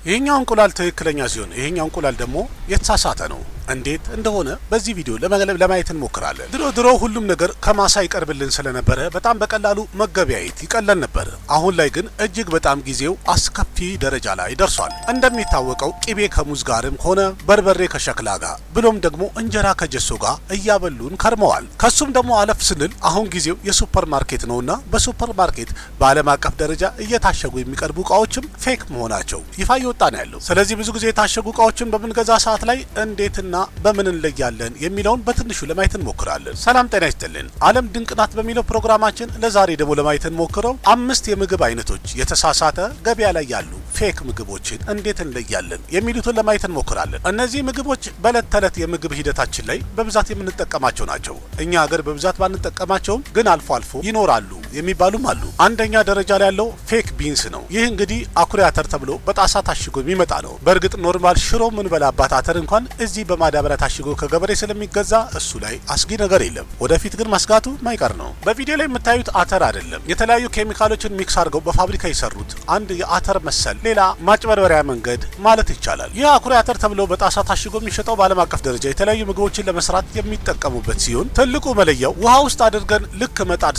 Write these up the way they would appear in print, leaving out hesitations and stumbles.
ይሄኛው እንቁላል ትክክለኛ ሲሆን ይሄኛው እንቁላል ደግሞ የተሳሳተ ነው። እንዴት እንደሆነ በዚህ ቪዲዮ ለማየት እንሞክራለን። ድሮ ሁሉም ነገር ከማሳ ይቀርብልን ስለነበረ በጣም በቀላሉ መገበያየት ይቀለል ነበር። አሁን ላይ ግን እጅግ በጣም ጊዜው አስከፊ ደረጃ ላይ ደርሷል። እንደሚታወቀው ቅቤ ከሙዝ ጋርም ሆነ በርበሬ ከሸክላ ጋር ብሎም ደግሞ እንጀራ ከጀሶ ጋር እያበሉን ከርመዋል። ከሱም ደግሞ አለፍ ስንል አሁን ጊዜው የሱፐር ማርኬት ነውና በሱፐር ማርኬት በዓለም አቀፍ ደረጃ እየታሸጉ የሚቀርቡ እቃዎችም ፌክ መሆናቸው ይፋ እየወጣ ነው ያለው። ስለዚህ ብዙ ጊዜ የታሸጉ እቃዎችን በምንገዛ ሰዓት ላይ እንዴትና በምን እንለያለን የሚለውን በትንሹ ለማየት እንሞክራለን። ሰላም ጤና ይስጥልን። ዓለም ድንቅ ናት በሚለው ፕሮግራማችን ለዛሬ ደግሞ ለማየት እንሞክረው 5 የምግብ አይነቶች የተሳሳተ ገበያ ላይ ያሉ ፌክ ምግቦችን እንዴት እንለያለን የሚሉትን ለማየት እንሞክራለን። እነዚህ ምግቦች በዕለት ተዕለት የምግብ ሂደታችን ላይ በብዛት የምንጠቀማቸው ናቸው። እኛ ሀገር በብዛት ባንጠቀማቸውም ግን አልፎ አልፎ ይኖራሉ የሚባሉም አሉ። አንደኛ ደረጃ ላይ ያለው ፌክ ቢንስ ነው። ይህ እንግዲህ አኩሪ አተር ተብሎ በጣሳ ታሽጎ የሚመጣ ነው። በእርግጥ ኖርማል ሽሮ ምን በላባት አተር እንኳን እዚህ በማዳበሪያ ታሽጎ ከገበሬ ስለሚገዛ እሱ ላይ አስጊ ነገር የለም። ወደፊት ግን መስጋቱ ማይቀር ነው። በቪዲዮ ላይ የምታዩት አተር አይደለም። የተለያዩ ኬሚካሎችን ሚክስ አድርገው በፋብሪካ የሰሩት አንድ የአተር መሰል ሌላ ማጭበርበሪያ መንገድ ማለት ይቻላል። ይህ አኩሪ አተር ተብሎ በጣሳ ታሽጎ የሚሸጠው በዓለም አቀፍ ደረጃ የተለያዩ ምግቦችን ለመስራት የሚጠቀሙበት ሲሆን ትልቁ መለያው ውሃ ውስጥ አድርገን ልክ መጣድ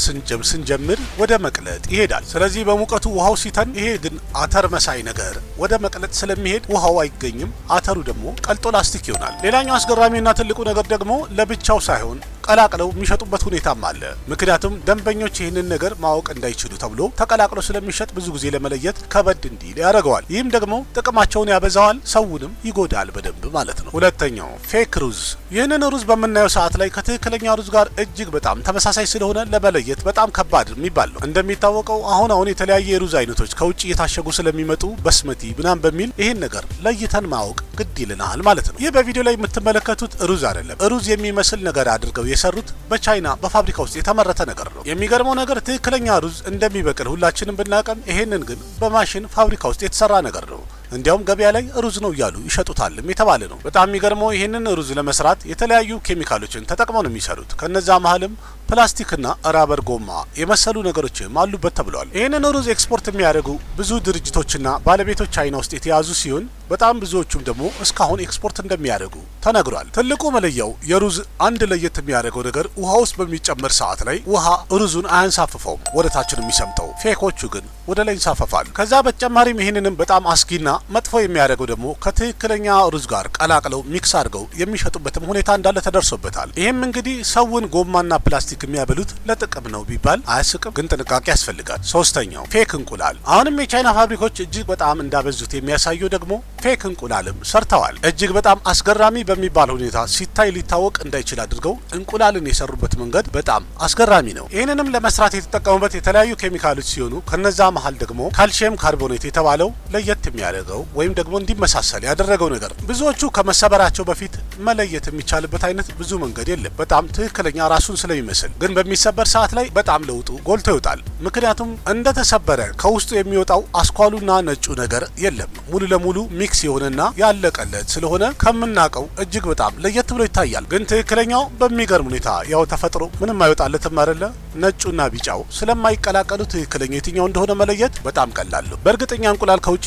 ስንጀምር ወደ መቅለጥ ይሄዳል። ስለዚህ በሙቀቱ ውሃው ሲተን ይሄ ግን አተር መሳይ ነገር ወደ መቅለጥ ስለሚሄድ ውሃው አይገኝም። አተሩ ደግሞ ቀልጦ ላስቲክ ይሆናል። ሌላኛው አስገራሚና ትልቁ ነገር ደግሞ ለብቻው ሳይሆን ቀላቅለው የሚሸጡበት ሁኔታም አለ። ምክንያቱም ደንበኞች ይህንን ነገር ማወቅ እንዳይችሉ ተብሎ ተቀላቅሎ ስለሚሸጥ ብዙ ጊዜ ለመለየት ከበድ እንዲል ያደርገዋል። ይህም ደግሞ ጥቅማቸውን ያበዛዋል፣ ሰውንም ይጎዳል በደንብ ማለት ነው። ሁለተኛው ፌክ ሩዝ። ይህንን ሩዝ በምናየው ሰዓት ላይ ከትክክለኛ ሩዝ ጋር እጅግ በጣም ተመሳሳይ ስለሆነ ለመለየት በጣም ከባድ የሚባል ነው። እንደሚታወቀው አሁን የተለያየ የሩዝ አይነቶች ከውጭ እየታሸጉ ስለሚመጡ በስመቲ ምናምን በሚል ይህን ነገር ለይተን ማወቅ ግድ ይልናል ማለት ነው። ይህ በቪዲዮ ላይ የምትመለከቱት ሩዝ አይደለም። ሩዝ የሚመስል ነገር አድርገው የሰሩት በቻይና በፋብሪካ ውስጥ የተመረተ ነገር ነው። የሚገርመው ነገር ትክክለኛ ሩዝ እንደሚበቅል ሁላችንም ብናቀም ይሄንን ግን በማሽን ፋብሪካ ውስጥ የተሰራ ነገር ነው። እንዲያውም ገበያ ላይ ሩዝ ነው እያሉ ይሸጡታልም የተባለ ነው። በጣም የሚገርመው ይሄንን ሩዝ ለመስራት የተለያዩ ኬሚካሎችን ተጠቅመው ነው የሚሰሩት። ከነዛ መሀልም ፕላስቲክና ራበር ጎማ የመሰሉ ነገሮችም አሉበት ተብሏል። ይህንን ሩዝ ኤክስፖርት የሚያደርጉ ብዙ ድርጅቶችና ባለቤቶች ቻይና ውስጥ የተያዙ ሲሆን በጣም ብዙዎቹም ደግሞ እስካሁን ኤክስፖርት እንደሚያደርጉ ተነግሯል። ትልቁ መለያው የሩዝ አንድ ለየት የሚያደርገው ነገር ውሃ ውስጥ በሚጨመር ሰዓት ላይ ውሃ ሩዙን አያንሳፍፈውም፣ ወደ ታች ነው የሚሰምጠው። ፌኮቹ ግን ወደ ላይ ይንሳፈፋል። ከዛ በተጨማሪም ይህንንም በጣም አስጊና መጥፎ የሚያደርገው ደግሞ ከትክክለኛ ሩዝ ጋር ቀላቅለው ሚክስ አድርገው የሚሸጡበትም ሁኔታ እንዳለ ተደርሶበታል። ይህም እንግዲህ ሰውን ጎማና ፕላስቲክ የሚያበሉት ለጥቅም ነው ቢባል አያስቅም፣ ግን ጥንቃቄ ያስፈልጋል። ሶስተኛው ፌክ እንቁላል። አሁንም የቻይና ፋብሪኮች እጅግ በጣም እንዳበዙት የሚያሳየው ደግሞ ፌክ እንቁላልም ሰርተዋል። እጅግ በጣም አስገራሚ በሚባል ሁኔታ ሲታይ ሊታወቅ እንዳይችል አድርገው እንቁላልን የሰሩበት መንገድ በጣም አስገራሚ ነው። ይህንንም ለመስራት የተጠቀሙበት የተለያዩ ኬሚካሎች ሲሆኑ ከነዛ መሀል ደግሞ ካልሲየም ካርቦኔት የተባለው ለየት የሚያደርገው ወይም ደግሞ እንዲመሳሰል ያደረገው ነገር ብዙዎቹ ከመሰበራቸው በፊት መለየት የሚቻልበት አይነት ብዙ መንገድ የለም፣ በጣም ትክክለኛ ራሱን ስለሚመስል። ግን በሚሰበር ሰዓት ላይ በጣም ለውጡ ጎልቶ ይወጣል። ምክንያቱም እንደተሰበረ ከውስጡ የሚወጣው አስኳሉና ነጩ ነገር የለም፣ ሙሉ ለሙሉ ሚክስ የሆነና ያለቀለት ስለሆነ ከምናቀው እጅግ በጣም ለየት ብሎ ይታያል። ግን ትክክለኛው በሚገርም ሁኔታ ያው ተፈጥሮ ምንም አይወጣለትም አይደለ? ነጩና ቢጫው ስለማይቀላቀሉ ትክክለኛ የትኛው እንደሆነ መለየት በጣም ቀላል ነው። በእርግጠኛ እንቁላል ከውጪ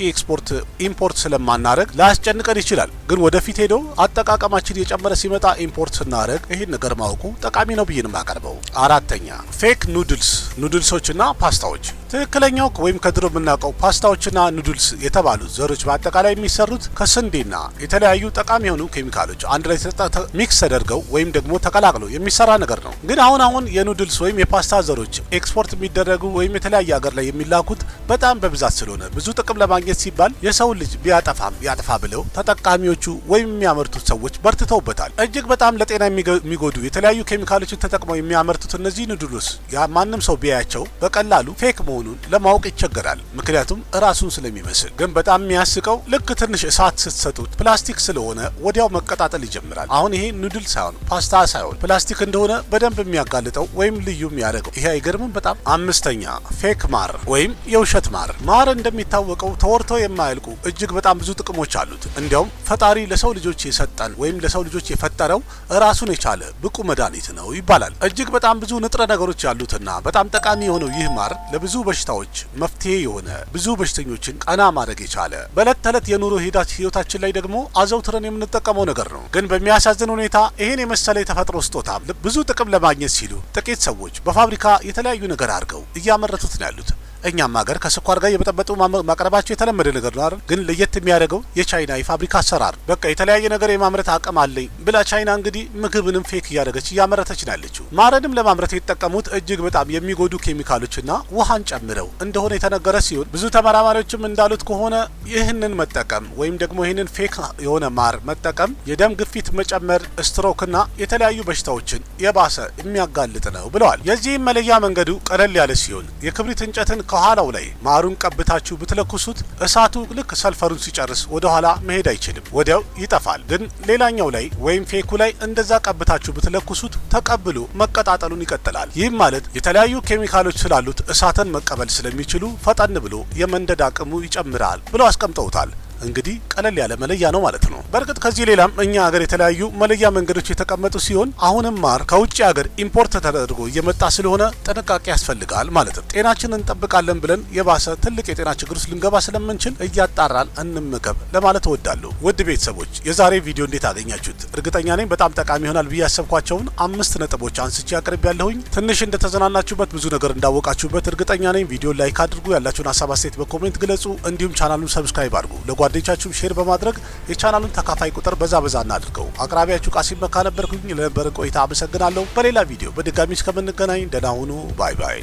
ኢምፖርት ስለማናረግ ላያስጨንቀን ይችላል። ግን ወደፊት ሄዶ አጠቃቀማችን የጨመረ ሲመጣ ኢምፖርት ስናረግ ይህን ነገር ማወቁ ጠቃሚ ነው ብዬ ነው የማቀርበው። አራተኛ ፌክ ኑድልሶችና ፓስታዎች። ትክክለኛው ወይም ከድሮ የምናውቀው ፓስታዎችና ኑድልስ የተባሉ ዘሮች በአጠቃላይ የሚሰሩት ከስንዴና የተለያዩ ጠቃሚ የሆኑ ኬሚካሎች አንድ ላይ ሚክስ ተደርገው ወይም ደግሞ ተቀላቅለው የሚሰራ ነገር ነው። ግን አሁን የኑድልስ ወይም የፓስታ ዘሮች ኤክስፖርት የሚደረጉ ወይም የተለያየ ሀገር ላይ የሚላኩት በጣም በብዛት ስለሆነ ብዙ ጥቅም ለማግኘት ሲባል የሰው ልጅ ያጠፋ ብለው ተጠቃሚዎቹ ወይም የሚያመርቱት ሰዎች በርትተውበታል። እጅግ በጣም ለጤና የሚጎዱ የተለያዩ ኬሚካሎችን ተጠቅመው የሚያመርቱት እነዚህ ኑድልስ ማንም ሰው ቢያያቸው በቀላሉ ፌክ መሆኑን ለማወቅ ይቸገራል። ምክንያቱም ራሱን ስለሚመስል። ግን በጣም የሚያስቀው ልክ ትንሽ እሳት ስትሰጡት ፕላስቲክ ስለሆነ ወዲያው መቀጣጠል ይጀምራል። አሁን ይሄ ኑድል ሳይሆን ፓስታ ሳይሆን ፕላስቲክ እንደሆነ በደንብ የሚያጋልጠው ወይም ልዩ የሚያደርገው ይሄ አይገርምም? በጣም። አምስተኛ ፌክ ማር ወይም የውሻ የውሸት ማር እንደሚታወቀው ተወርቶ የማያልቁ እጅግ በጣም ብዙ ጥቅሞች አሉት። እንዲያውም ፈጣሪ ለሰው ልጆች የሰጠን ወይም ለሰው ልጆች የፈጠረው ራሱን የቻለ ብቁ መድኃኒት ነው ይባላል። እጅግ በጣም ብዙ ንጥረ ነገሮች ያሉትና በጣም ጠቃሚ የሆነው ይህ ማር ለብዙ በሽታዎች መፍትሄ የሆነ ብዙ በሽተኞችን ቀና ማድረግ የቻለ በዕለት ተዕለት የኑሮ ህይወታችን ላይ ደግሞ አዘውትረን የምንጠቀመው ነገር ነው። ግን በሚያሳዝን ሁኔታ ይህን የመሰለ የተፈጥሮ ስጦታ ብዙ ጥቅም ለማግኘት ሲሉ ጥቂት ሰዎች በፋብሪካ የተለያዩ ነገር አድርገው እያመረቱት ነው ያሉት። እኛም ሀገር ከስኳር ጋር የበጠበጡ ማቅረባቸው የተለመደ ነገር ነው አይደል? ግን ለየት የሚያደርገው የቻይና የፋብሪካ አሰራር። በቃ የተለያየ ነገር የማምረት አቅም አለኝ ብላ ቻይና እንግዲህ ምግብንም ፌክ እያደረገች እያመረተች ነው ያለችው። ማርንም ለማምረት የተጠቀሙት እጅግ በጣም የሚጎዱ ኬሚካሎችና ውሃን ጨምረው እንደሆነ የተነገረ ሲሆን ብዙ ተመራማሪዎችም እንዳሉት ከሆነ ይህንን መጠቀም ወይም ደግሞ ይህንን ፌክ የሆነ ማር መጠቀም የደም ግፊት መጨመር፣ ስትሮክና የተለያዩ በሽታዎችን የባሰ የሚያጋልጥ ነው ብለዋል። የዚህም መለያ መንገዱ ቀለል ያለ ሲሆን የክብሪት እንጨትን ከኋላው ላይ ማሩን ቀብታችሁ ብትለኩሱት እሳቱ ልክ ሰልፈሩን ሲጨርስ ወደ ኋላ መሄድ አይችልም፣ ወዲያው ይጠፋል። ግን ሌላኛው ላይ ወይም ፌኩ ላይ እንደዛ ቀብታችሁ ብትለኩሱት ተቀብሎ መቀጣጠሉን ይቀጥላል። ይህም ማለት የተለያዩ ኬሚካሎች ስላሉት እሳትን መቀበል ስለሚችሉ ፈጠን ብሎ የመንደድ አቅሙ ይጨምራል ብለው አስቀምጠውታል። እንግዲህ ቀለል ያለ መለያ ነው ማለት ነው። በእርግጥ ከዚህ ሌላም እኛ ሀገር የተለያዩ መለያ መንገዶች የተቀመጡ ሲሆን አሁንም ማር ከውጭ ሀገር ኢምፖርት ተደርጎ እየመጣ ስለሆነ ጥንቃቄ ያስፈልጋል ማለት ነው። ጤናችንን እንጠብቃለን ብለን የባሰ ትልቅ የጤና ችግር ውስጥ ልንገባ ስለምንችል እያጣራን እንመገብ ለማለት እወዳለሁ። ውድ ቤተሰቦች የዛሬ ቪዲዮ እንዴት አገኛችሁት? እርግጠኛ ነኝ በጣም ጠቃሚ ይሆናል ብዬ ያሰብኳቸውን 5 ነጥቦች አንስቼ አቅርቤ ያለሁኝ። ትንሽ እንደተዘናናችሁበት ብዙ ነገር እንዳወቃችሁበት እርግጠኛ ነኝ። ቪዲዮ ላይክ አድርጉ፣ ያላችሁን ሀሳብ አስተያየት በኮሜንት ግለጹ፣ እንዲሁም ቻናሉን ሰብስክራይብ አድርጉ። ጓደኞቻችሁም ሼር በማድረግ የቻናሉን ተካፋይ ቁጥር በዛ እናድርገው። አቅራቢያችሁ ቃሲም መካ ነበርኩኝ። ለነበረን ቆይታ አመሰግናለሁ። በሌላ ቪዲዮ በድጋሚ እስከምንገናኝ ደህና ሁኑ። ባይ ባይ።